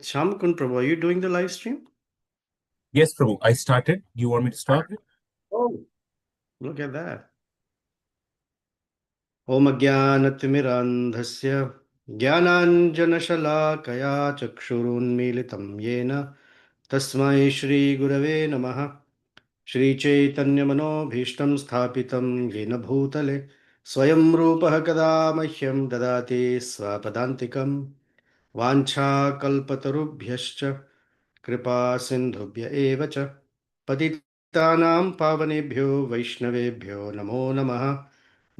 Shamakun Prabhu, are you doing the live stream? Yes, Prabhu. I started. Do you want me to start? Oh, look at that. Om Ajnanatimirandhasya Jnananjanashalakaya Chakshurunmilitam Yena Tasmai Shri Gurave Namaha Shri Chaitanya Manobhishtam Sthapitam Yena Bhutale Swayam Rupaha Kada Mahyam Dadati Swapadantikam Vancha Kalpatarubhyascha Kripa Sindhubhya Eva Cha Patitanam Pavanebhyo Vaishnavebhyo Namo Namaha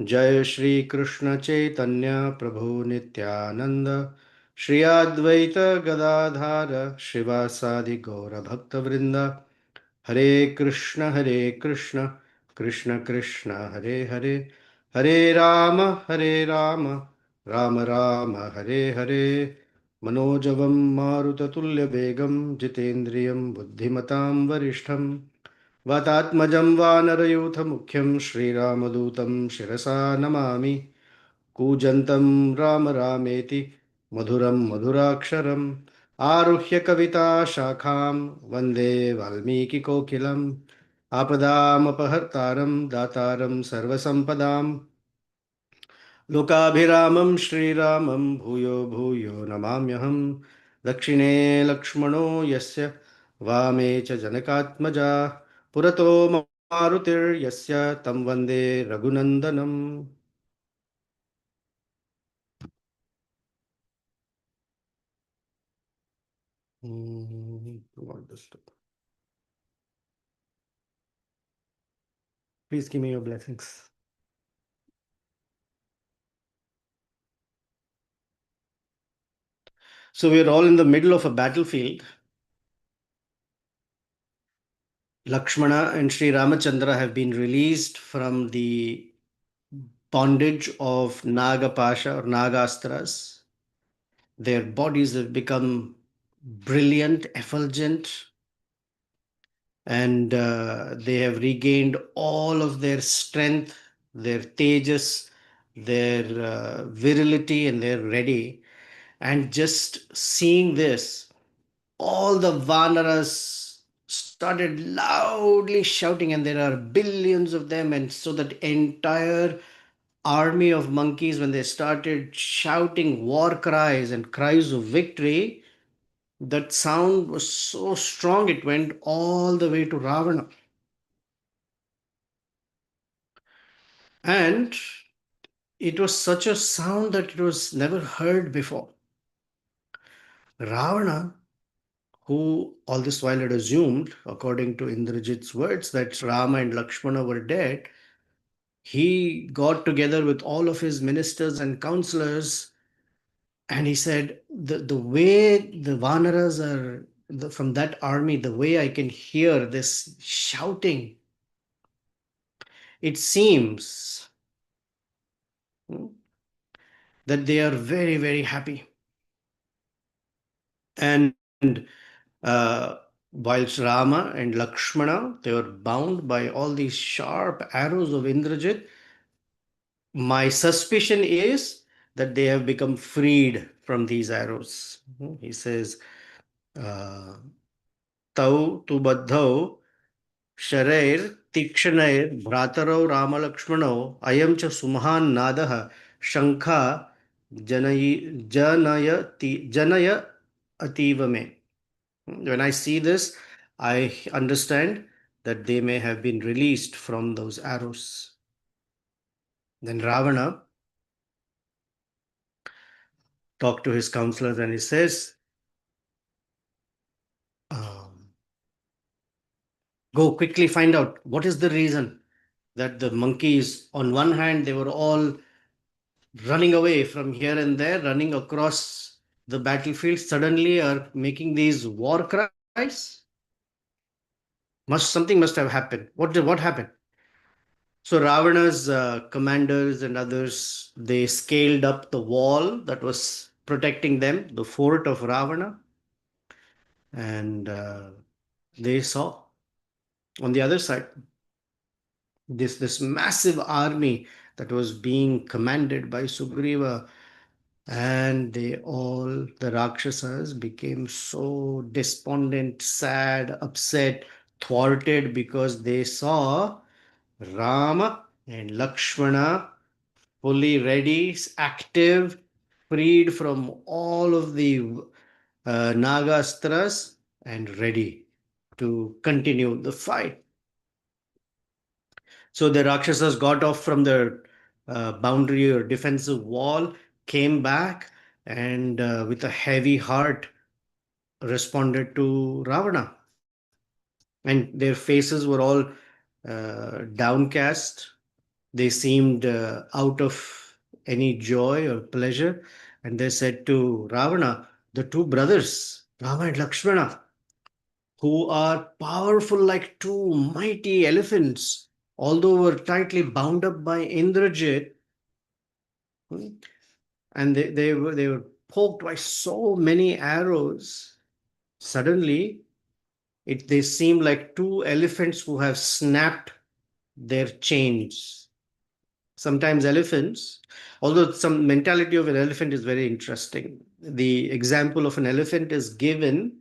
Jai Shri Krishna Chaitanya Prabhu Nityananda Shri Advaita Gadadhara Shivasadi Gaura Bhakta Vrinda Hare Krishna Krishna Krishna Hare Hare Hare Rama Rama Rama Hare Hare Manojavam Marutatulya Begam Jitendriyam Buddhimatam Varishtham Vatatmajam Vanarayutha Mukhyam Shri Ramadutam Shirasa Namami Kujantam Rama Rameti Madhuram Madhuraksharam Aruhya Kavita Shakham Vande Valmiki Kokilam Apadam Apahartaram Dataram Sarvasampadam Lokabhiramam Shriramam Bhuyo Bhuyo Namamyaham Dakshine Lakshmano Yasya Vame Cha Janakatmaja Purato Marutir Yasya Tam Vande Raghunandanam. Please give me your blessings. So we're all in the middle of a battlefield. Lakshmana and Sri Ramachandra have been released from the bondage of Naga Pasha or Nagastras. Their bodies have become brilliant, effulgent, and they have regained all of their strength, their tejas, their virility, and they're ready. And just seeing this, all the Vanaras started loudly shouting, and there are billions of them. And so that entire army of monkeys, when they started shouting war cries and cries of victory, that sound was so strong, it went all the way to Ravana. And it was such a sound that it was never heard before. Ravana, who all this while had assumed, according to Indrajit's words, that Rama and Lakshmana were dead, he got together with all of his ministers and counselors, and he said, the way the Vanaras are from that army, the way I can hear this shouting, it seems that they are very, very happy. And whilst Rama and Lakshmana, they were bound by all these sharp arrows of Indrajit, my suspicion is that they have become freed from these arrows. He says, Tau tu baddhau sharair tikshanair bhratarau Rama Lakshmanau ayam cha sumhan nadaha shankha janaya ativame. When I see this, I understand that they may have been released from those arrows. Then Ravana talked to his counselors and he says, go quickly find out what is the reason that the monkeys, on one hand, they were all running away from here and there, running across the battlefield, suddenly are making these war cries. Something must have happened. What happened? So Ravana's commanders and others, they scaled up the wall that was protecting them, the fort of Ravana, and they saw on the other side this massive army that was being commanded by Sugriva. And the Rakshasas became so despondent, sad, upset, thwarted because they saw Rama and Lakshmana fully ready, active, freed from all of the Nagastras and ready to continue the fight. So the Rakshasas got off from the boundary or defensive wall, came back, and with a heavy heart responded to Ravana. And their faces were all downcast. They seemed out of any joy or pleasure. And they said to Ravana, the two brothers, Rama and Lakshmana, who are powerful like two mighty elephants, although were tightly bound up by Indrajit, and they were poked by so many arrows. Suddenly, they seem like two elephants who have snapped their chains. Sometimes elephants, although some mentality of an elephant is very interesting. The example of an elephant is given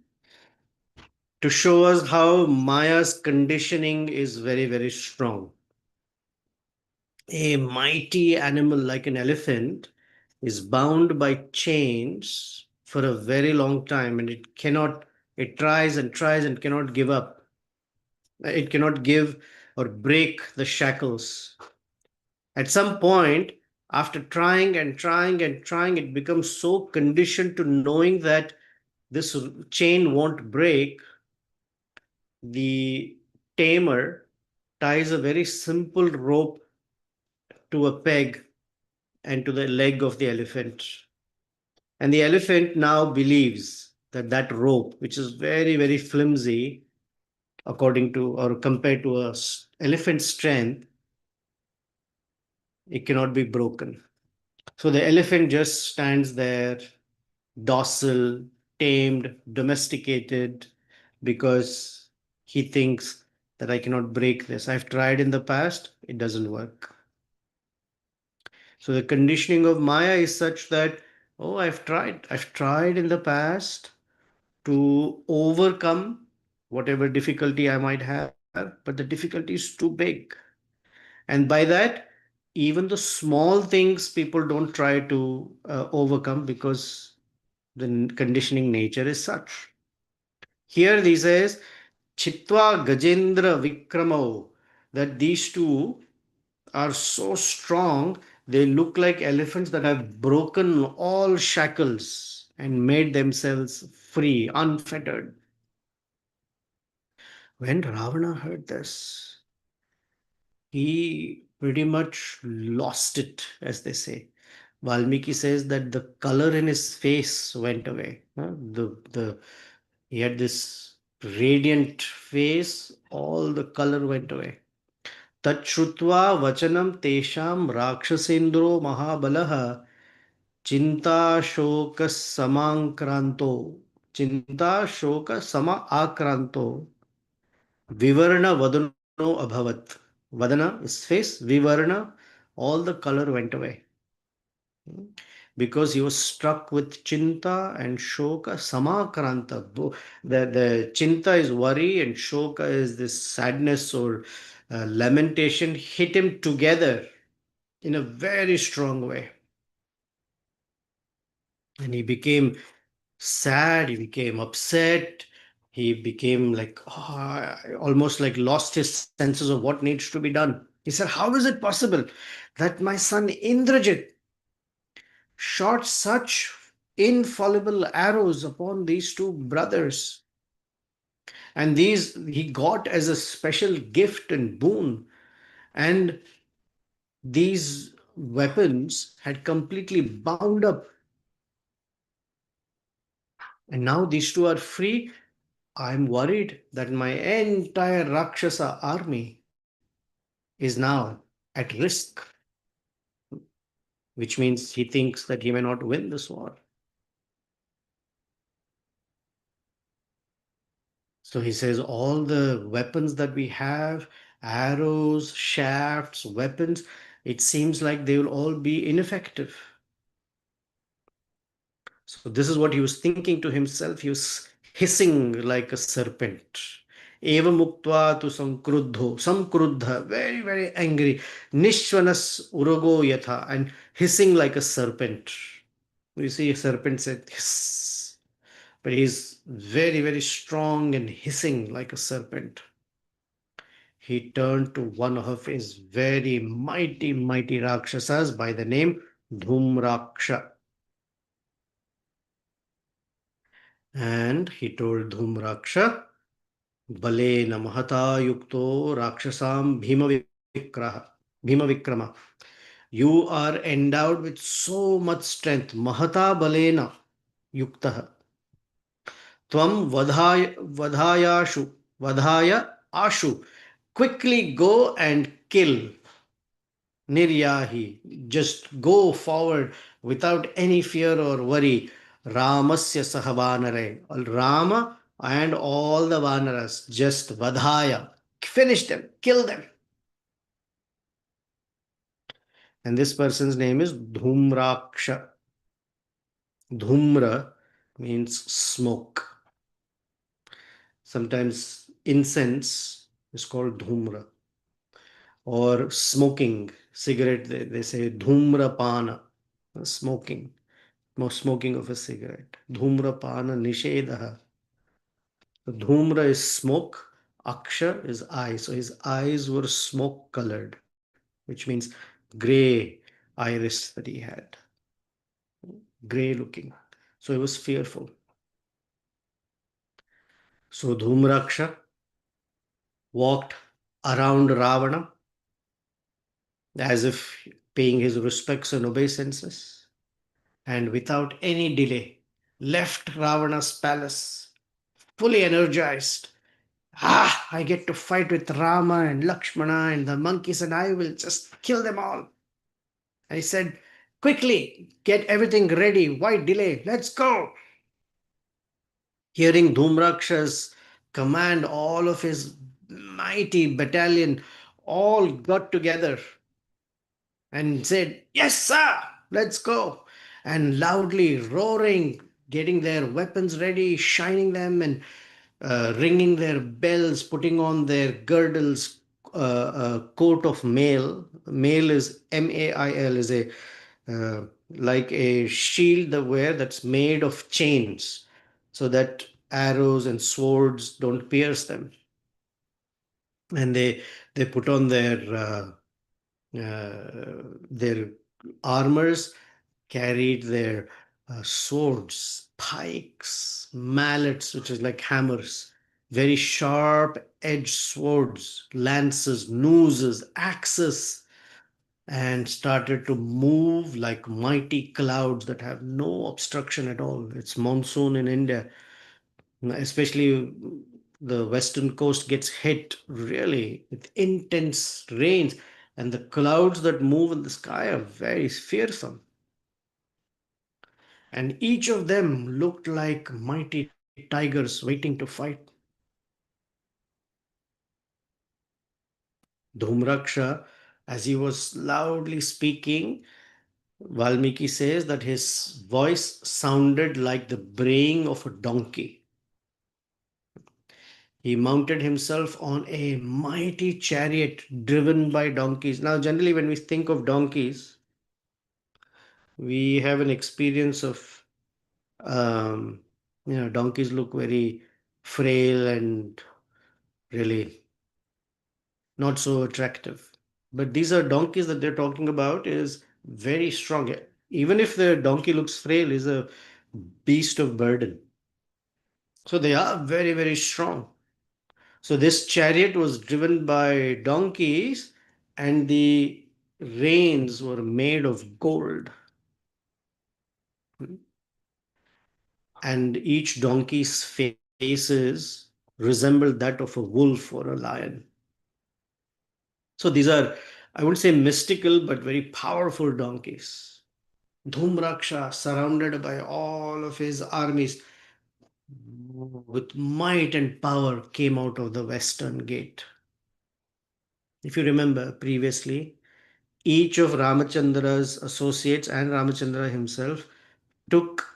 to show us how Maya's conditioning is very, very strong. A mighty animal like an elephant is bound by chains for a very long time, and it tries and tries and cannot give up. It cannot give or break the shackles. At some point, after trying and trying and trying, it becomes so conditioned to knowing that this chain won't break. The tamer ties a very simple rope to a peg and to the leg of the elephant. And the elephant now believes that that rope, which is very, very flimsy, according to or compared to a elephant's strength, it cannot be broken. So the elephant just stands there, docile, tamed, domesticated, because he thinks that I cannot break this. I've tried in the past, it doesn't work. So the conditioning of Maya is such that, oh, I've tried in the past to overcome whatever difficulty I might have, but the difficulty is too big. And by that, even the small things people don't try to overcome because the conditioning nature is such. Here he says, Chitwa Gajendra Vikramo, that these two are so strong, they look like elephants that have broken all shackles and made themselves free, unfettered. When Ravana heard this, he pretty much lost it, as they say. Valmiki says that the color in his face went away. He had this radiant face, all the color went away. Tachrutva vachanam tesham rakshasendro mahabalaha chinta shoka samankranto chinta shoka sama akranto vivarna vadano abhavat. Vadana is face, vivarna, all the color went away. Because he was struck with chinta and shoka samakranta. The chinta is worry and shoka is this sadness or lamentation hit him together in a very strong way. And he became sad, he became upset, he became like almost like lost his senses of what needs to be done. He said, how is it possible that my son Indrajit shot such infallible arrows upon these two brothers? And these he got as a special gift and boon. And these weapons had completely bound up. And now these two are free. I'm worried that my entire Rakshasa army is now at risk, which means he thinks that he may not win this war. So he says, all the weapons that we have, arrows, shafts, weapons, it seems like they will all be ineffective. So this is what he was thinking to himself. He was hissing like a serpent. Eva muktva tu samkruddha, very, very angry. Nishvanas urogo yatha, and hissing like a serpent. You see, a serpent said hiss, but he's very, very strong and hissing like a serpent. He turned to one of his very mighty, mighty Rakshasas by the name Dhūmraksha. And he told Dhūmraksha, Balena mahata yukto Rakshasam Bhima Vikrama. You are endowed with so much strength. Mahata Balena Yuktaha. Tvam Vadhaya Ashu. Quickly go and kill. Niryahi. Just go forward without any fear or worry. Ramasya Sahavanare. Rama and all the Vanaras. Just Vadhaya. Finish them. Kill them. And this person's name is Dhūmraksha. Dhūmra means smoke. Sometimes incense is called Dhūmra. Or smoking, cigarette, they say Dhūmra Pana, smoking. Smoking of a cigarette. Dhūmra Pana Nishedaha. So Dhūmra is smoke, Aksha is eye. So his eyes were smoke colored, which means gray iris that he had. Gray looking. So he was fearful. So Dhūmraksha walked around Ravana as if paying his respects and obeisances, and without any delay left Ravana's palace fully energized. I get to fight with Rama and Lakshmana and the monkeys, and I will just kill them all. And he said, quickly, get everything ready. Why delay? Let's go. Hearing Dhumraksha's command, all of his mighty battalion all got together and said, yes, sir, let's go. And loudly roaring, getting their weapons ready, shining them, and ringing their bells, putting on their girdles, a coat of mail. Mail is MAIL, is a like a shield they wear that's made of chains, so that arrows and swords don't pierce them. And they put on their armors, carried their swords, pikes, mallets, which is like hammers, very sharp edged swords, lances, nooses, axes, and started to move like mighty clouds that have no obstruction at all. It's monsoon in India, especially the western coast gets hit really with intense rains, and the clouds that move in the sky are very fearsome. And each of them looked like mighty tigers waiting to fight. Dhumraksha, as he was loudly speaking, Valmiki says that his voice sounded like the braying of a donkey. He mounted himself on a mighty chariot driven by donkeys. Now, generally, when we think of donkeys, we have an experience of, um, donkeys look very frail and really not so attractive. But these are donkeys that they're talking about is very strong. Even if the donkey looks frail, is a beast of burden. So they are very, very strong. So this chariot was driven by donkeys, and the reins were made of gold. And each donkey's faces resembled that of a wolf or a lion. So these are, I wouldn't say mystical, but very powerful donkeys. Dhumraksha, surrounded by all of his armies, with might and power, came out of the western gate. If you remember previously, each of Ramachandra's associates and Ramachandra himself took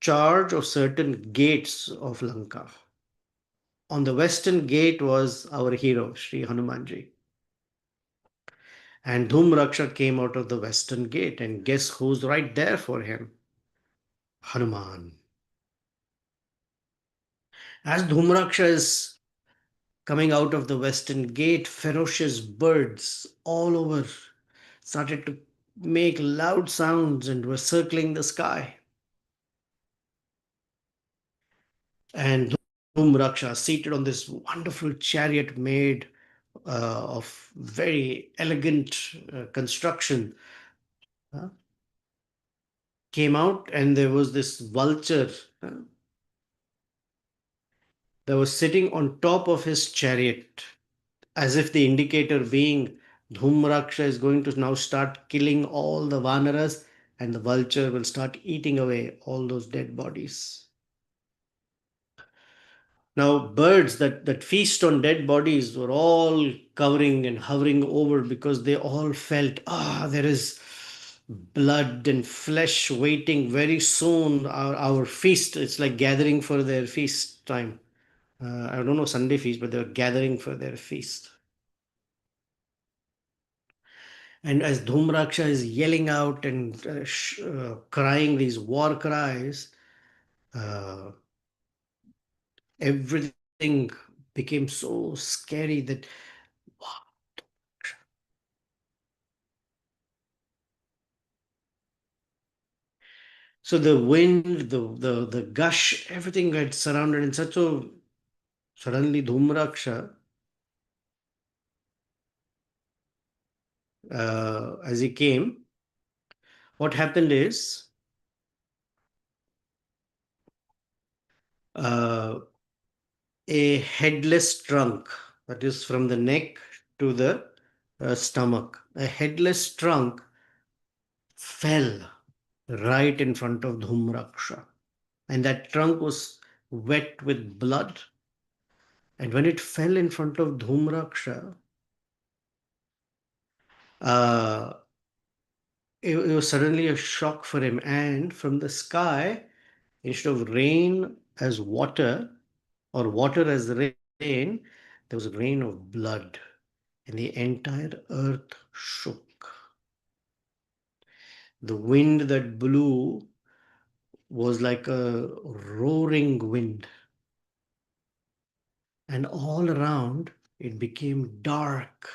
charge of certain gates of Lanka. On the western gate was our hero, Sri Hanumanji. And Dhūmra came out of the western gate, and guess who's right there for him? Hanuman. As Dhūmra is coming out of the western gate, ferocious birds all over started to make loud sounds and were circling the sky. And Dhūmra, seated on this wonderful chariot made of very elegant construction, came out, and there was this vulture that was sitting on top of his chariot, as if the indicator being Dhumraksha is going to now start killing all the Vanaras, and the vulture will start eating away all those dead bodies. Now, birds that feast on dead bodies were all covering and hovering over, because they all felt, there is blood and flesh waiting very soon. Our feast, it's like gathering for their feast time. I don't know Sunday feast, but they're gathering for their feast. And as Dhumraksha is yelling out and crying these war cries, everything became so scary that, wow. So the wind, the gush, everything got surrounded in such a. Suddenly Dhumraksha, as he came, what happened is, a headless trunk, that is from the neck to the stomach, a headless trunk fell right in front of Dhumraksha. And that trunk was wet with blood. And when it fell in front of Dhumraksha, uh, it was suddenly a shock for him. And from the sky, instead of rain as water or water as rain, there was a rain of blood. And the entire earth shook. The wind that blew was like a roaring wind. And all around, it became dark.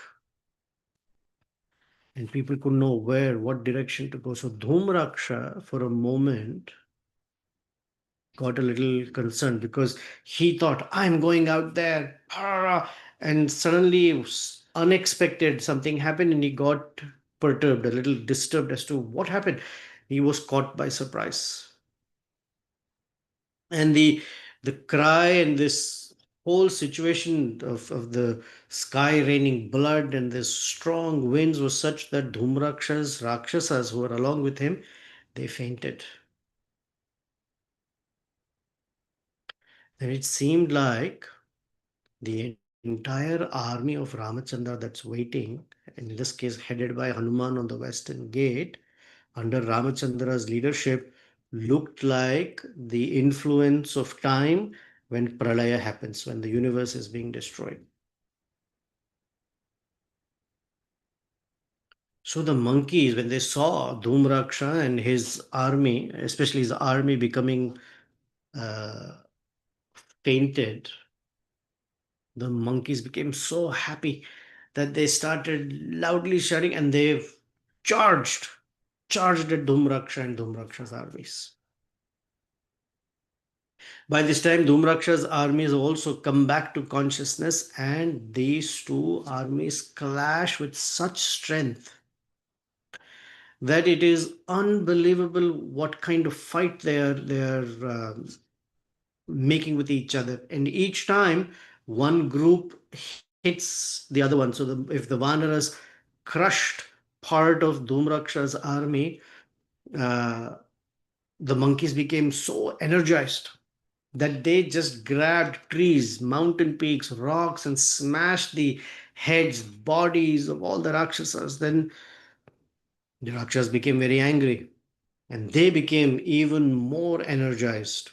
And people could know what direction to go. So Dhumraksha, for a moment, got a little concerned, because he thought, I'm going out there. And suddenly, unexpected, something happened, and he got perturbed, a little disturbed as to what happened. He was caught by surprise. And the cry and this whole situation of the sky raining blood and this strong winds was such that Rakshasas who were along with him, they fainted. And it seemed like the entire army of Ramachandra that's waiting, in this case headed by Hanuman on the western gate, under Ramachandra's leadership, looked like the influence of time when pralaya happens, when the universe is being destroyed. So the monkeys, when they saw Dhumraksha and his army, especially his army becoming uh, fainted, the monkeys became so happy that they started loudly shouting, and they charged, charged at Dhumraksha and Dhumraksha's armies. By this time, Dhumraksha's armies also come back to consciousness, and these two armies clash with such strength that it is unbelievable what kind of fight they are making with each other. And each time, one group hits the other one. So if the Vanaras crushed part of Dhumraksha's army, uh, the monkeys became so energized that they just grabbed trees, mountain peaks, rocks, and smashed the heads, bodies of all the Rakshasas. Then the Rakshas became very angry. and they became even more energized.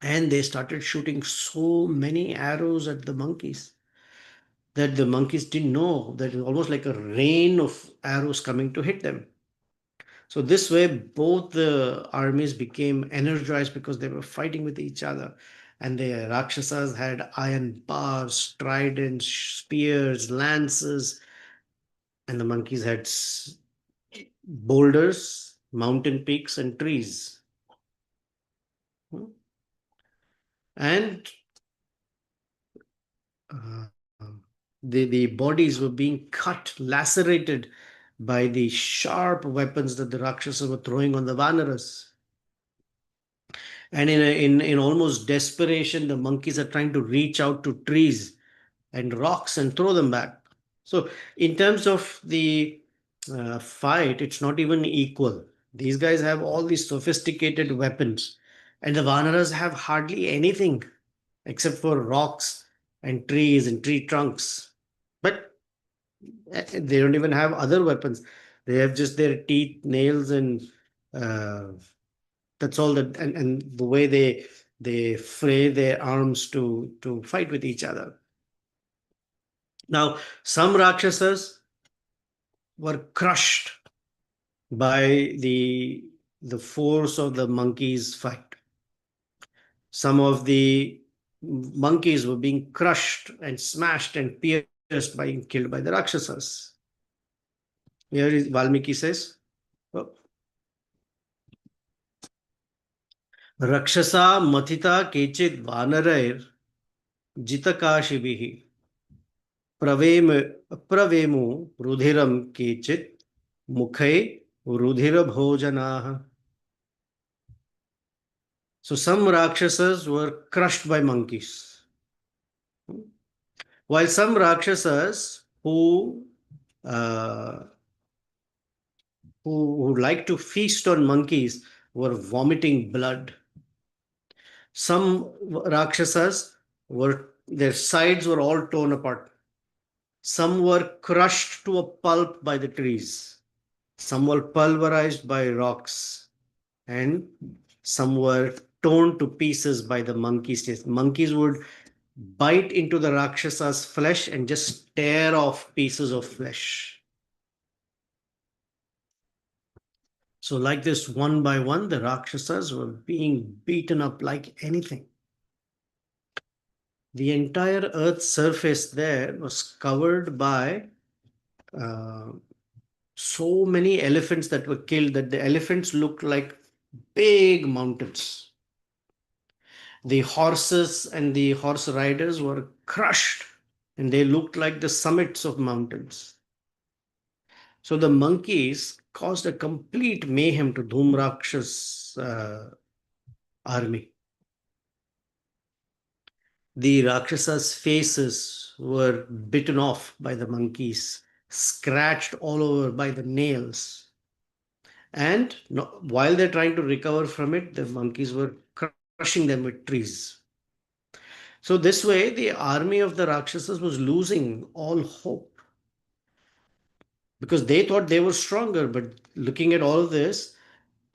And they started shooting so many arrows at the monkeys that the monkeys didn't know that it was almost like a rain of arrows coming to hit them. So this way, both the armies became energized because they were fighting with each other. And the Rakshasas had iron bars, tridents, spears, lances, and the monkeys had boulders, mountain peaks, and trees. And uh, the bodies were being cut, lacerated by the sharp weapons that the Rakshasas were throwing on the Vanaras. And in almost desperation, the monkeys are trying to reach out to trees and rocks and throw them back. So, in terms of the fight, it's not even equal. These guys have all these sophisticated weapons, and the Vanaras have hardly anything except for rocks and trees and tree trunks. But they don't even have other weapons. They have just their teeth, nails, and uh, that's all that. And the way they fray their arms to fight with each other. Now, some Rakshasas were crushed by the force of the monkeys' fight. Some of the monkeys were being crushed and smashed and pierced by killed by the Rakshasas. Here is Valmiki says, oh, Rakshasa Mathita Kechit Vanarair Jitakashibihi प्रवेम प्रवेमु रुधिरम केचित् मुखे रुधिर भोजनाः. So some Rakshasas were crushed by monkeys, while some Rakshasas uh, who like to feast on monkeys were vomiting blood. Some Rakshasas were their sides were all torn apart. Some were crushed to a pulp by the trees. Some were pulverized by rocks, and some were torn to pieces by the monkeys. Monkeys would bite into the Rakshasa's flesh and just tear off pieces of flesh. So, like this, one by one, the Rakshasas were being beaten up like anything. The entire Earth's surface there was covered by so many elephants that were killed that the elephants looked like big mountains. The horses and the horse riders were crushed and they looked like the summits of mountains. So the monkeys caused a complete mayhem to Dhūmraksha's army. The Rakshasas' faces were bitten off by the monkeys, scratched all over by the nails. And while they're trying to recover from it, the monkeys were crushing them with trees. So, this way, the army of the Rakshasas was losing all hope because they thought they were stronger. But looking at all of this,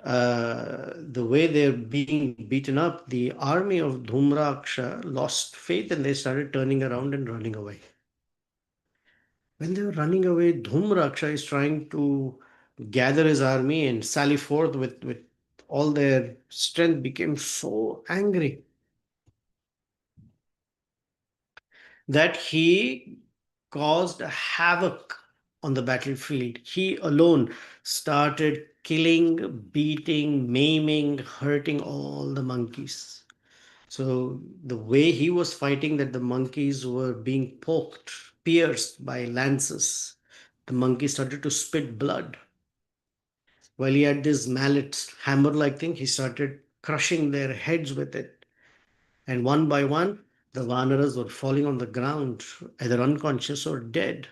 the way they're being beaten up, the army of Dhūmra lost faith and they started turning around and running away. When they were running away, Dhūmra is trying to gather his army and sally forth with all their strength, became so angry that he caused havoc on the battlefield. He alone started killing, beating, maiming, hurting all the monkeys. So the way he was fighting, that the monkeys were being poked, pierced by lances, the monkeys started to spit blood. While he had this mallet, hammer-like thing, he started crushing their heads with it. And one by one, the Vanaras were falling on the ground, either unconscious or dead.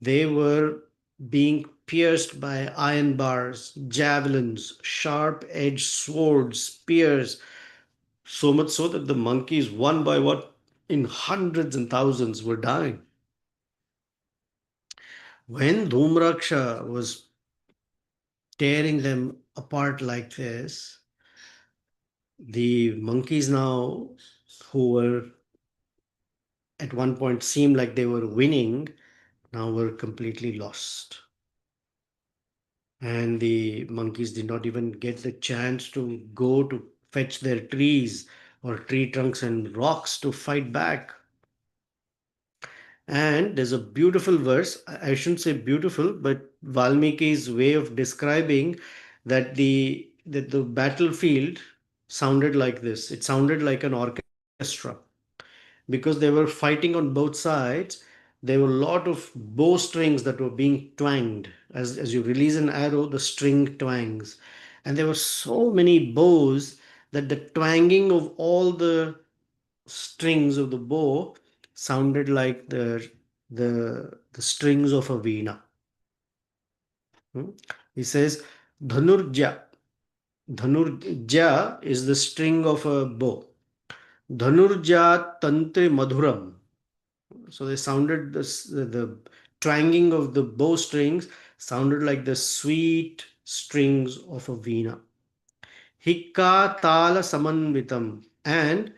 They were being pierced by iron bars, javelins, sharp-edged swords, spears, so much so that the monkeys, one by one, in hundreds and thousands, were dying. When Dhūmraksha was tearing them apart like this, the monkeys now, who were at one point seemed like they were winning, now were completely lost. And the monkeys did not even get the chance to go to fetch their trees or tree trunks and rocks to fight back. And there's a beautiful verse. I shouldn't say beautiful, but Valmiki's way of describing that the battlefield sounded like this. It sounded like an orchestra because they were fighting on both sides. There were a lot of bow strings that were being twanged. As you release an arrow, the string twangs. And there were so many bows that the twanging of all the strings of the bow sounded like the strings of a veena. Hmm? He says, Dhanurja. Dhanurja is the string of a bow. Dhanurja tantre madhuram. So they sounded the twanging of the bow strings sounded like the sweet strings of a veena. Hikka tala samanvitam, and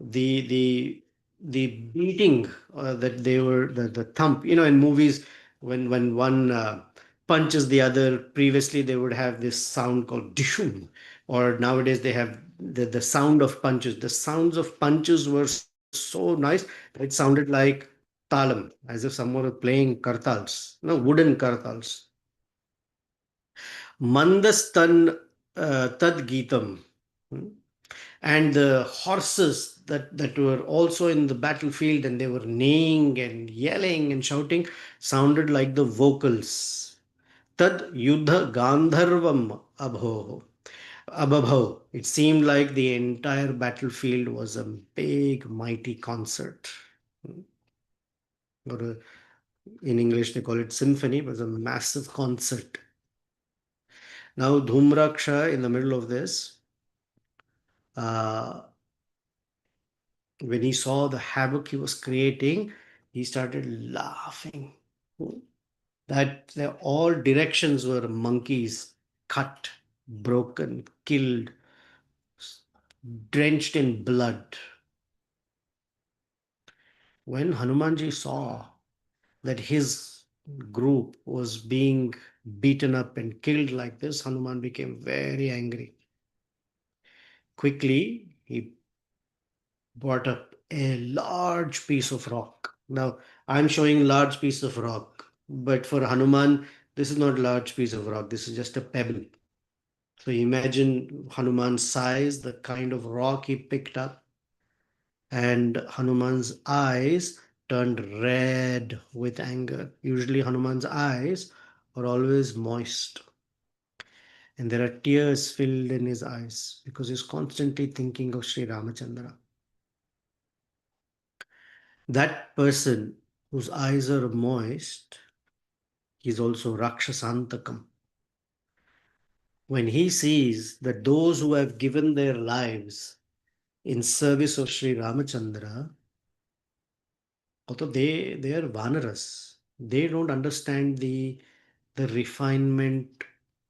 the the beating that they were the thump. In movies, when one punches the other, previously they would have this sound called dishum, or nowadays they have the sound of punches. The sounds of punches were so nice that it sounded like talam, as if someone was playing kartals, no, wooden kartals. Mandastan tad geetam. And the horses that were also in the battlefield, and they were neighing and yelling and shouting, sounded like the vocals. Tad yuddha gandharvam abho ababho. It seemed like the entire battlefield was a big mighty concert. Or in English they call it symphony, but it was a massive concert. Now Dhumraksha, in the middle of this, uh, when he saw the havoc he was creating, he started laughing. That all directions were monkeys, cut, broken, killed, drenched in blood. When Hanumanji saw that his group was being beaten up and killed like this, Hanuman became very angry. Quickly, he brought up a large piece of rock. Now, I'm showing large piece of rock, but for Hanuman, this is not a large piece of rock. This is just a pebble. So imagine Hanuman's size, the kind of rock he picked up, and Hanuman's eyes turned red with anger. Usually, Hanuman's eyes are always moist, and there are tears filled in his eyes because he's constantly thinking of Sri Ramachandra. That person whose eyes are moist is also Rakshasantakam. When he sees that those who have given their lives in service of Sri Ramachandra, although they are Vanaras, they don't understand the refinement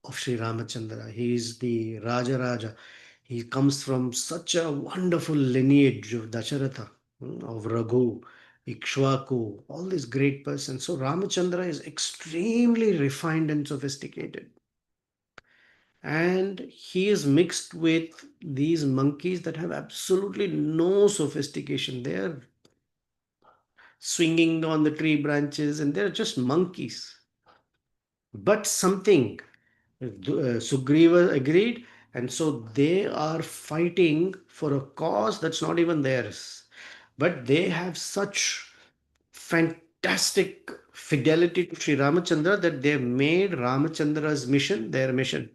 of Sri Ramachandra. He is the Raja Raja. He comes from such a wonderful lineage of Dasharatha, of Raghu, Ikshwaku, all these great persons. So Ramachandra is extremely refined and sophisticated. And he is mixed with these monkeys that have absolutely no sophistication. They are swinging on the tree branches and they're just monkeys. But something, Sugriva agreed, and so they are fighting for a cause that's not even theirs. But they have such fantastic fidelity to Sri Ramachandra that they made Ramachandra's mission their mission.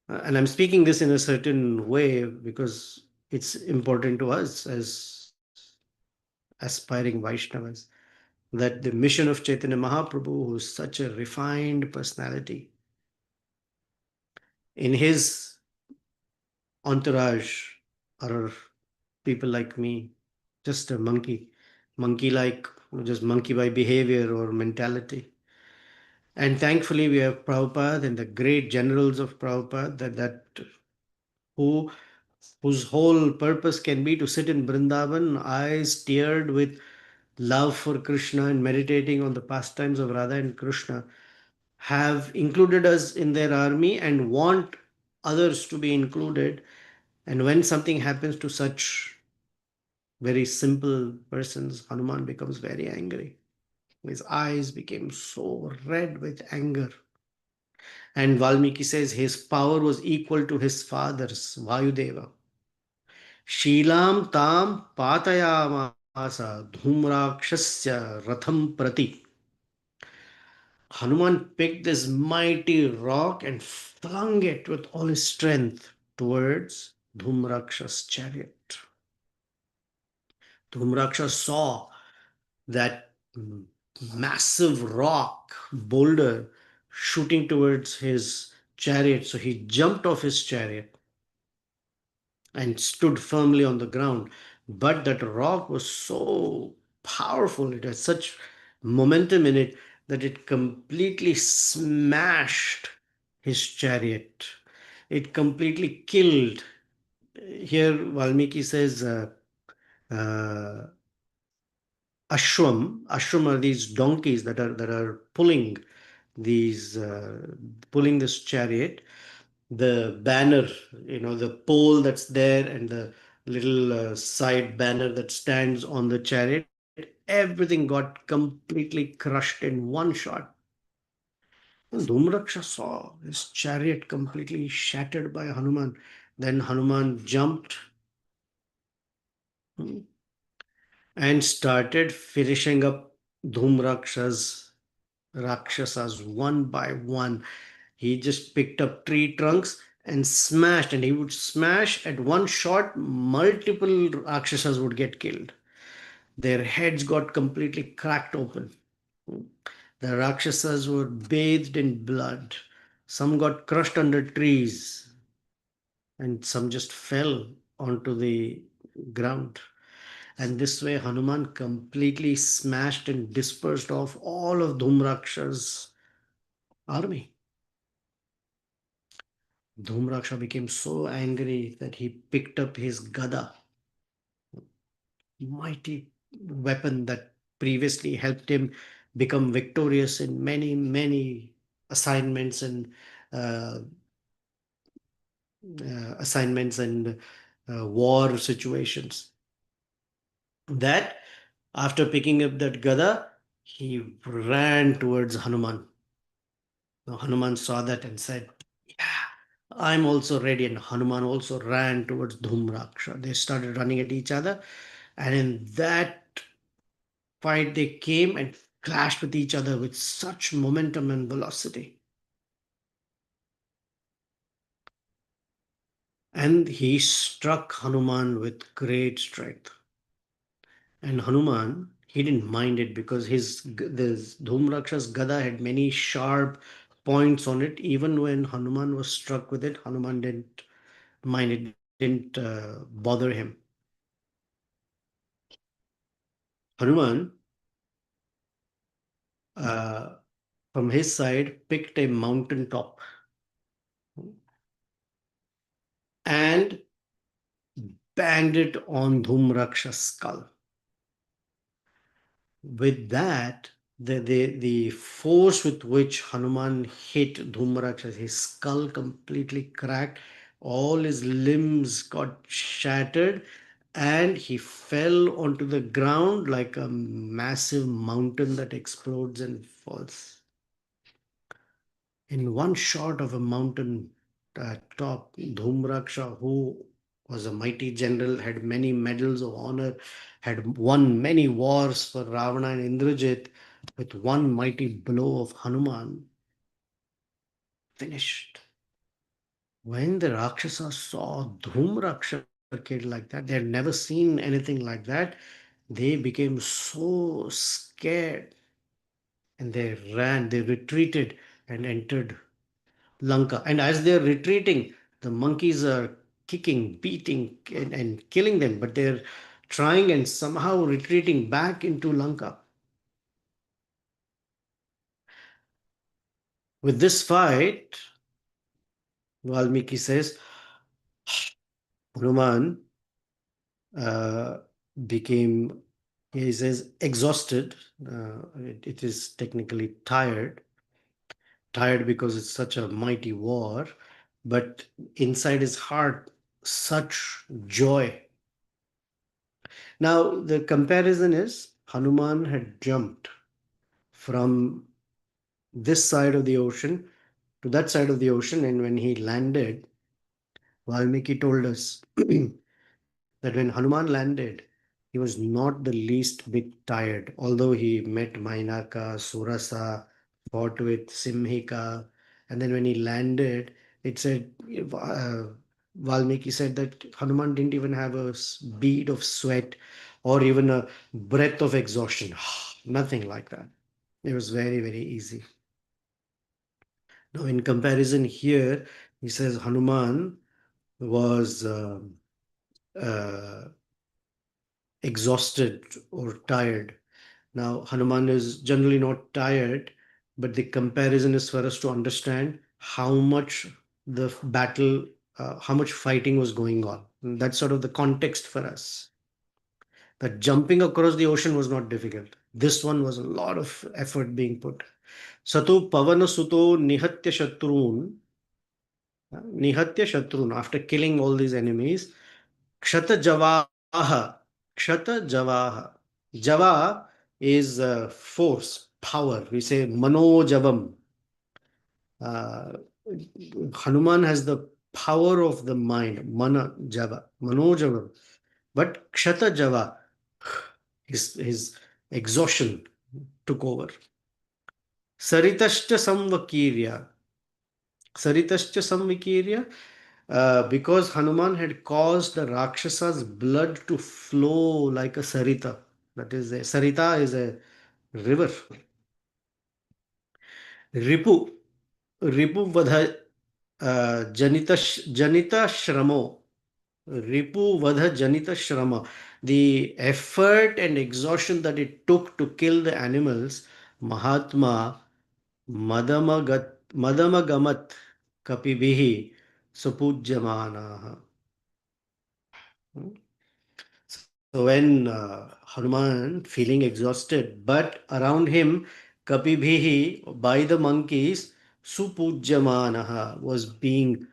And I'm speaking this in a certain way because it's important to us as aspiring Vaishnavas, that the mission of Chaitanya Mahaprabhu, who's such a refined personality, in his entourage are people like me, just a monkey like, just monkey by behavior or mentality. And thankfully, we have Prabhupada and the great generals of Prabhupada who whose whole purpose can be to sit in Vrindavan, eyes teared with love for Krishna and meditating on the pastimes of Radha and Krishna, have included us in their army and want others to be included. And when something happens to such very simple persons, Hanuman becomes very angry. His eyes became so red with anger. And Valmiki says his power was equal to his father's, Vayudeva. Shilam tam patayamasa dhumrakshasya ratham prati. Hanuman picked this mighty rock and flung it with all his strength towards Dhumraksha's chariot. Dhumraksha saw that massive rock boulder shooting towards his chariot. So he jumped off his chariot and stood firmly on the ground. But that rock was so powerful, it had such momentum in it that it completely smashed his chariot. It completely killed. Here, Valmiki says, uh, ashram are these donkeys that are these pulling this chariot. The banner, the pole that's there, and the little side banner that stands on the chariot, everything got completely crushed in one shot. And Dhumraksha saw his chariot completely shattered by Hanuman. Then Hanuman jumped, hmm, and started finishing up Dhumraksha's Rakshasas one by one. He just picked up tree trunks and smashed, and he would smash at one shot, multiple Rakshasas would get killed. Their heads got completely cracked open. The Rakshasas were bathed in blood. Some got crushed under trees, and some just fell onto the ground. And this way, Hanuman completely smashed and dispersed off all of Dhumraksha's army. Dhumraksha became so angry that he picked up his gada, mighty weapon that previously helped him become victorious in many, many assignments and uh, war situations. That after picking up that gada, he ran towards Hanuman. Now Hanuman saw that and said, "Yeah, I'm also ready." And Hanuman also ran towards Dhumraksha. They started running at each other. And in that fight, they came and clashed with each other with such momentum and velocity. And he struck Hanuman with great strength. And Hanuman, he didn't mind it because this Dhumraksha's gada had many sharp points on it. Even when Hanuman was struck with it, Hanuman didn't mind it, didn't bother him. Hanuman, uh, from his side, picked a mountain top and banged it on Dhumraksha's skull. With that, the force with which Hanuman hit Dhumraksha, his skull completely cracked, all his limbs got shattered, and he fell onto the ground like a massive mountain that explodes and falls. In one shot of a mountain top, Dhumraksha, who was a mighty general, had many medals of honor, had won many wars for Ravana and Indrajit, with one mighty blow of Hanuman, finished. When the Rakshasas saw Dhumraksha killed like that, they had never seen anything like that. They became so scared and they retreated and entered Lanka. And as they're retreating, the monkeys are kicking, beating, and killing them, but they're trying and somehow retreating back into Lanka. With this fight, Valmiki says, Hanuman became, he says, exhausted. It is technically tired because it's such a mighty war, but inside his heart, such joy. Now, the comparison is Hanuman had jumped from this side of the ocean to that side of the ocean, and when he landed, Valmiki told us that when Hanuman landed, he was not the least bit tired, although he met Mainaka, Surasa, fought with Simhika, and then when he landed, it said, Valmiki said that Hanuman didn't even have a bead of sweat or even a breath of exhaustion. Nothing like that. It was very, very easy. Now, in comparison, here he says Hanuman was uh, exhausted or tired. Now, Hanuman is generally not tired, but the comparison is for us to understand how much the battle, how much fighting was going on. And that's sort of the context for us. That jumping across the ocean was not difficult. This one was a lot of effort being put. Sato Pavana Suto Nihatya Shatrun, after killing all these enemies, Kshata Javaha, Kshata Javaha. Java is force, power. We say Manojavam. Uh, Hanuman has the power of the mind, Mana Java, Manojavam. But Kshata Java, his exhaustion took over. Saritashcha Samvakirya. Saritashcha Samvikirya, because Hanuman had caused the Rakshasa's blood to flow like a Sarita. That is, a Sarita is a river. Ripu, Ripu Vadha Janita Shramo. Ripu Vadha Janita Shrama. The effort and exhaustion that it took to kill the animals, Mahatma Madamagamat Kapibihi Supujyamanaha. So when Hanuman feeling exhausted, but around him Kapibhihi by the monkeys Supujyamanaha was being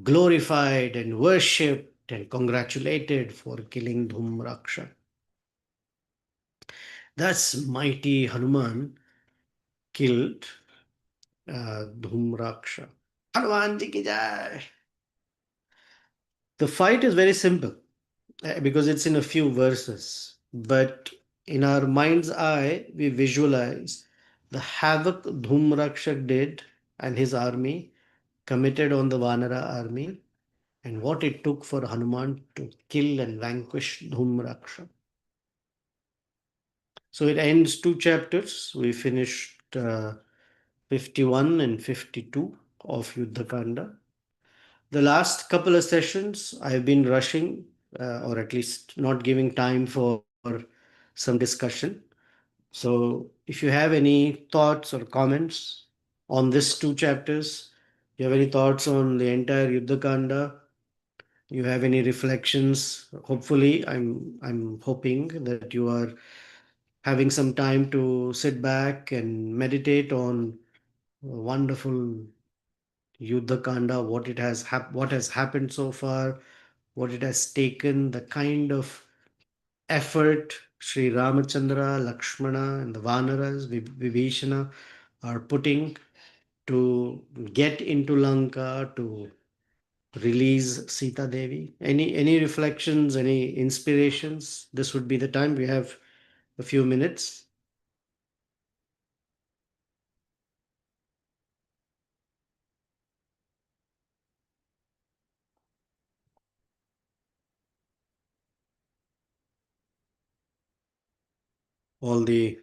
glorified and worshipped and congratulated for killing Dhūmraksha. That's mighty Hanuman killed Dhūmraksha. Hanuman ji ki jai. The fight is very simple because it's in a few verses, but in our mind's eye, we visualize the havoc Dhumrakshak did and his army committed on the Vanara army and what it took for Hanuman to kill and vanquish Dhumraksha. So it ends two chapters. We finished 51 and 52 of Yuddha Kanda. The last couple of sessions, I've been rushing, or at least not giving time for some discussion. So, if you have any thoughts or comments on these two chapters, you have any thoughts on the entire Yuddha Kanda, you have any reflections, hopefully, I'm hoping that you are having some time to sit back and meditate on wonderful Yuddha Kanda, what has happened so far, what it has taken, the kind of effort Sri Ramachandra, Lakshmana, and the Vanaras, Vibhishana are putting to get into Lanka, to release Sita Devi. Any reflections, any inspirations? This would be the time. We have a few minutes. All the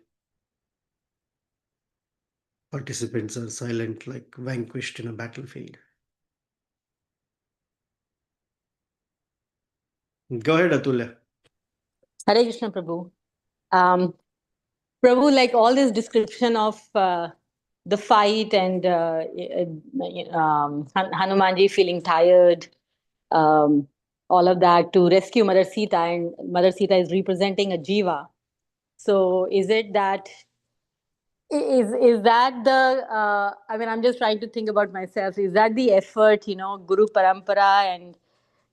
participants are silent, like vanquished in a battlefield. Go ahead, Atulya. Hare Krishna, Prabhu. Prabhu, like all this description of the fight and Hanumanji feeling tired, um, all of that to rescue Mother Sita, and Mother Sita is representing a jiva. So is it that is that the I mean, I'm just trying to think about myself. Is that the effort, Guru Parampara and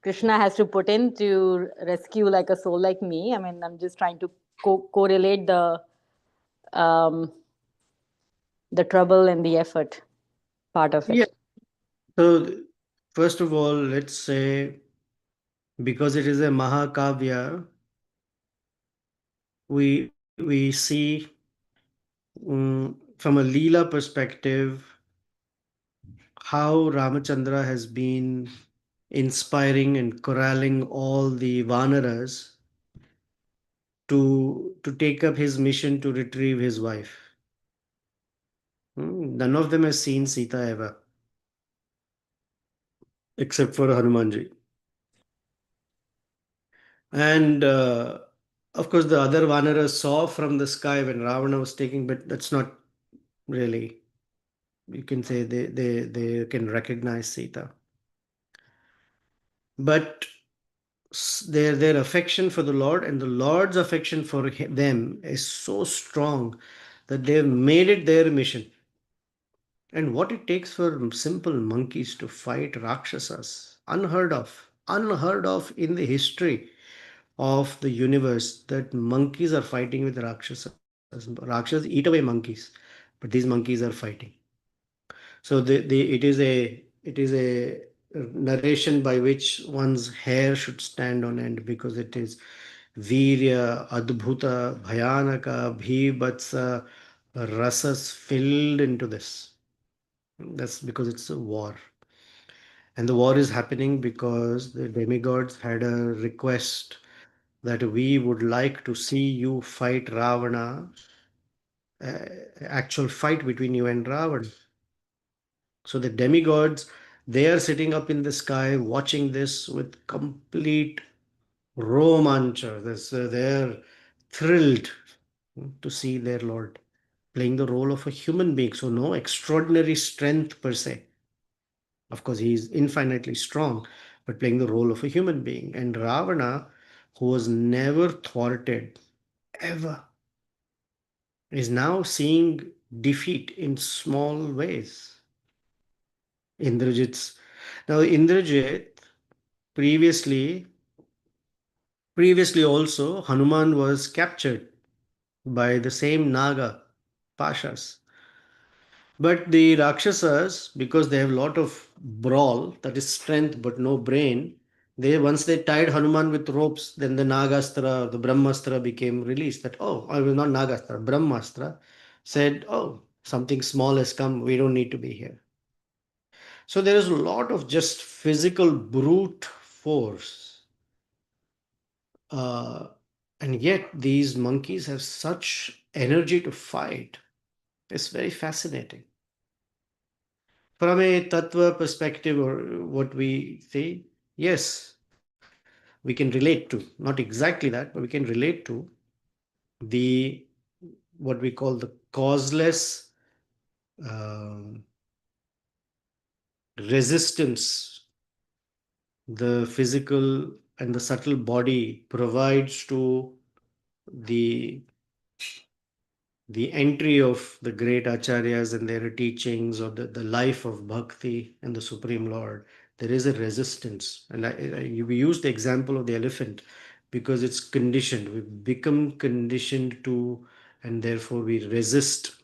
Krishna has to put in to rescue like a soul like me? I mean, I'm just trying to correlate um, the trouble and the effort part of Yeah. it. So, first of all, let's say because it is a Mahakavya, we see from a Leela perspective how Ramachandra has been inspiring and corralling all the Vanaras to take up his mission to retrieve his wife. None of them has seen Sita ever, except for Hanumanji. And of course, the other Vanaras saw from the sky when Ravana was taking, but that's not really, you can say they can recognize Sita. But their affection for the Lord and the Lord's affection for them is so strong that they've made it their mission. And what it takes for simple monkeys to fight Rakshasas, unheard of in the history of the universe, that monkeys are fighting with Rakshasas. Rakshasas eat away monkeys, but these monkeys are fighting. So it is a narration by which one's hair should stand on end, because it is Virya, Adbhuta, Bhayanaka, Bhibatsa, rasas filled into this. That's because it's a war. And the war is happening because the demigods had a request that we would like to see you fight Ravana, actual fight between you and Ravana. So the demigods, they are sitting up in the sky watching this with complete romancha. They're thrilled to see their Lord playing the role of a human being. So no extraordinary strength per se. Of course, he is infinitely strong, but playing the role of a human being. And Ravana, who was never thwarted, ever, is now seeing defeat in small ways. Indrajit's now Indrajit previously also Hanuman was captured by the same Naga Pashas. But the Rakshasas, because they have a lot of brawl, that is strength but no brain, once they tied Hanuman with ropes, then the Nagastra, the Brahmastra became released. That, oh, I will not Nagastra, Brahmastra said, oh, something small has come, we don't need to be here. So there is a lot of just physical brute force. Uh, and yet these monkeys have such energy to fight. It's very fascinating. From a tattva perspective, or what we say, yes, we can relate to, not exactly that, but we can relate to the what we call the causeless um, resistance the physical and the subtle body provides to the the entry of the great acharyas and their teachings, or the life of bhakti and the Supreme Lord. There is a resistance. And we use the example of the elephant because it's conditioned. We become conditioned to, and therefore we resist.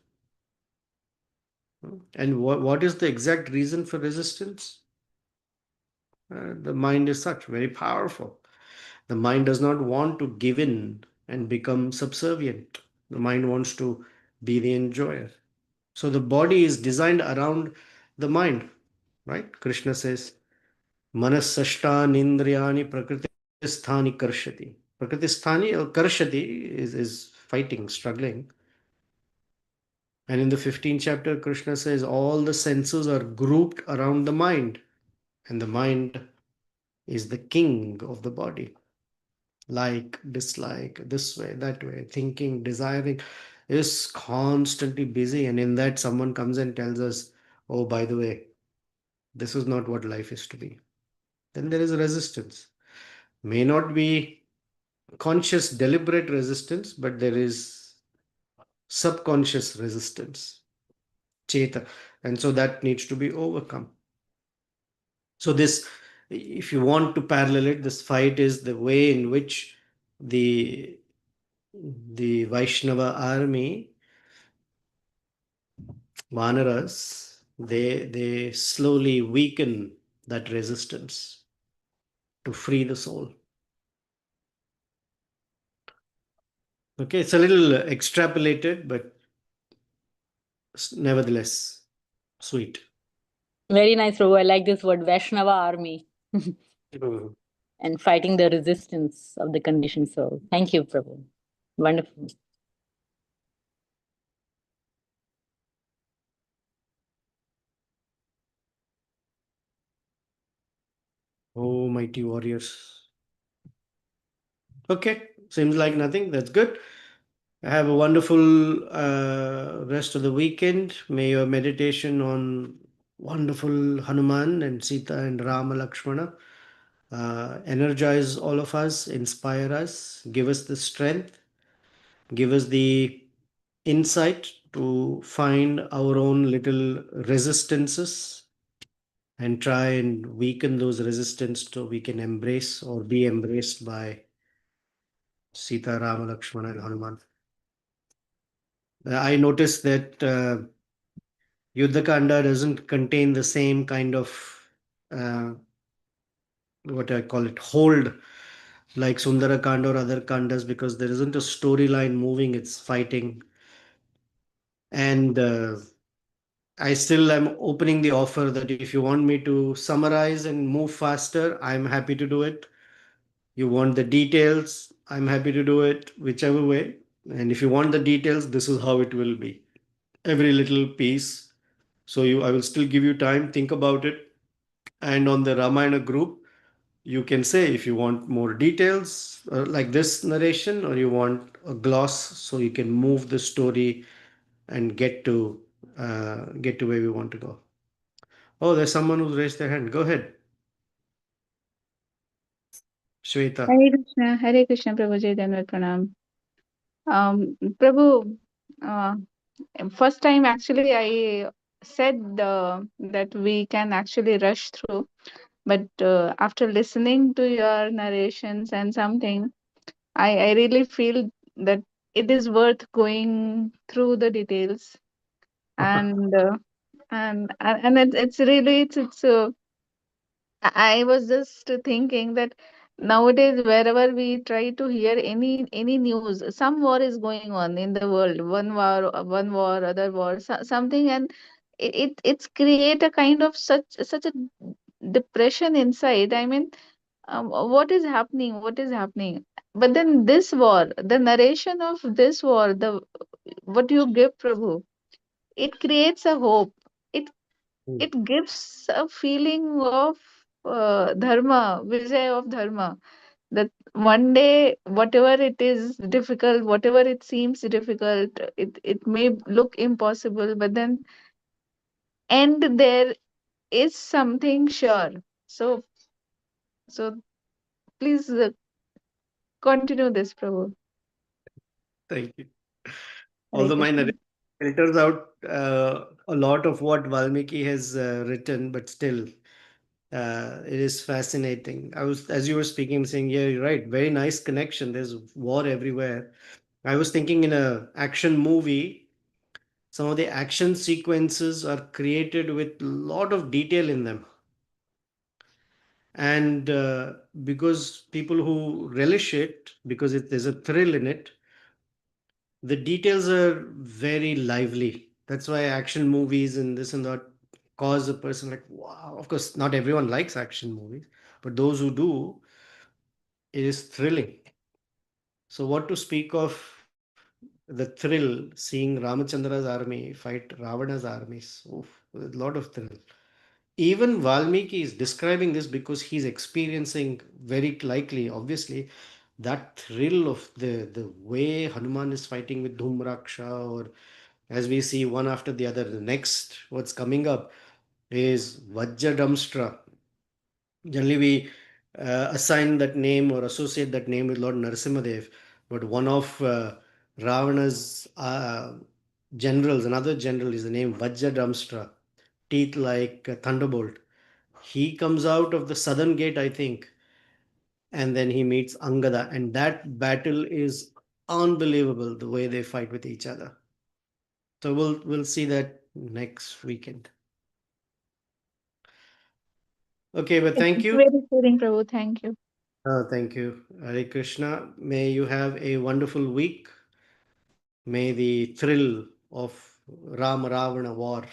And what is the exact reason for resistance? The mind is such very powerful. The mind does not want to give in and become subservient. The mind wants to be the enjoyer. So the body is designed around the mind, right? Krishna says, Manasashtan indriyani prakritisthani karshati. Prakritisthani or karshati is fighting, struggling. And in the 15th chapter, Krishna says all the senses are grouped around the mind. And the mind is the king of the body. Like, dislike, this way, that way, thinking, desiring. is constantly busy, and in that someone comes and tells us, oh, by the way, this is not what life is to be. Then there is resistance. May not be conscious, deliberate resistance, but there is subconscious resistance, cheta, and so that needs to be overcome. So this, if you want to parallel it, this fight is the way in which the Vaishnava army, Vanaras, they slowly weaken that resistance to free the soul. Okay, it's a little extrapolated, but nevertheless sweet. Very nice, Prabhu. I like this word, Vaishnava army, Mhm. and fighting the resistance of the conditioned soul. Thank you, Prabhu. Wonderful. Oh, mighty warriors. Okay, seems like nothing. That's good. Have a wonderful rest of the weekend. May your meditation on wonderful Hanuman and Sita and Rama Lakshmana energize all of us, inspire us, give us the strength, give us the insight to find our own little resistances and try and weaken those resistance so we can embrace or be embraced by Sita, Rama, Lakshmana, and Hanuman. I noticed that Yuddha Kanda doesn't contain the same kind of uh, what I call it hold like Sundara Kanda or other Kandas because there isn't a storyline moving, it's fighting. And I still am opening the offer that if you want me to summarize and move faster, I'm happy to do it. You want the details, I'm happy to do it, whichever way. And if you want the details, this is how it will be. Every little piece. So I will still give you time, think about it. And on the Ramayana group, you can say if you want more details like this narration, or you want a gloss so you can move the story and get to where we want to go. Oh, there's someone who's raised their hand. Go ahead, Shweta. Hare Krishna, Prabhuji, Danvat Pranam. Prabhu, uh, first time actually I said that we can actually rush through, but after listening to your narrations and something, I really feel that it is worth going through the details and it's really it's I was just thinking that nowadays, wherever we try to hear any news, some war is going on in the world. One war, other war, something, and it's create a kind of such a depression inside. I mean, what is happening? What is happening? But then this war, the narration of this war, the what you give, Prabhu, it creates a hope. It Hmm. it gives a feeling of dharma, vijay of dharma, that one day, whatever it is difficult, whatever it seems difficult, it may look impossible, but then and there is something sure. So so please continue this, Prabhu. Thank you. Hare Although my Krishna. narration filters out a lot of what Valmiki has written, but still, it is fascinating. I was, as you were speaking, saying, yeah, you're right. Very nice connection. There's war everywhere. I was thinking in a action movie, some of the action sequences are created with a lot of detail in them. And because people who relish it, because there's a thrill in it, the details are very lively. That's why action movies and this and that cause a person like, wow. Of course, not everyone likes action movies, but those who do, it is thrilling. So, what to speak of the thrill seeing Ramachandra's army fight Ravana's armies? Oof, a lot of thrill. Even Valmiki is describing this because he's experiencing very likely, obviously, that thrill of the way Hanuman is fighting with Dhūmraksha, or as we see one after the other. The next, what's coming up is Vajradamstra. Generally, we assign that name or associate that name with Lord Narasimhadev, but one of Ravana's generals, another general, is the name Vajradamstra, teeth like a thunderbolt. He comes out of the southern gate, I think, and then he meets Angada, and that battle is unbelievable, the way they fight with each other. So we'll see that next weekend. Okay, but thank you. Very soothing, Prabhu. Thank you. Thank you. Hare Krishna. May you have a wonderful week. May the thrill of Rama Ravana war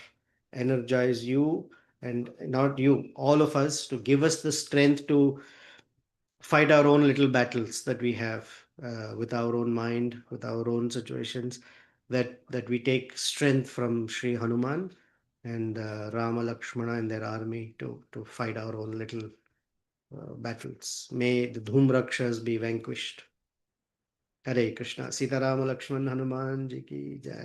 energize you, and not you, all of us, to give us the strength to fight our own little battles that we have with our own mind, with our own situations, that we take strength from Sri Hanuman and Rama Lakshmana and their army to fight our own little battles. May the Dhūmrakshas be vanquished. Hare Krishna. Sita Rama Lakshman Hanuman Ji ki Jai.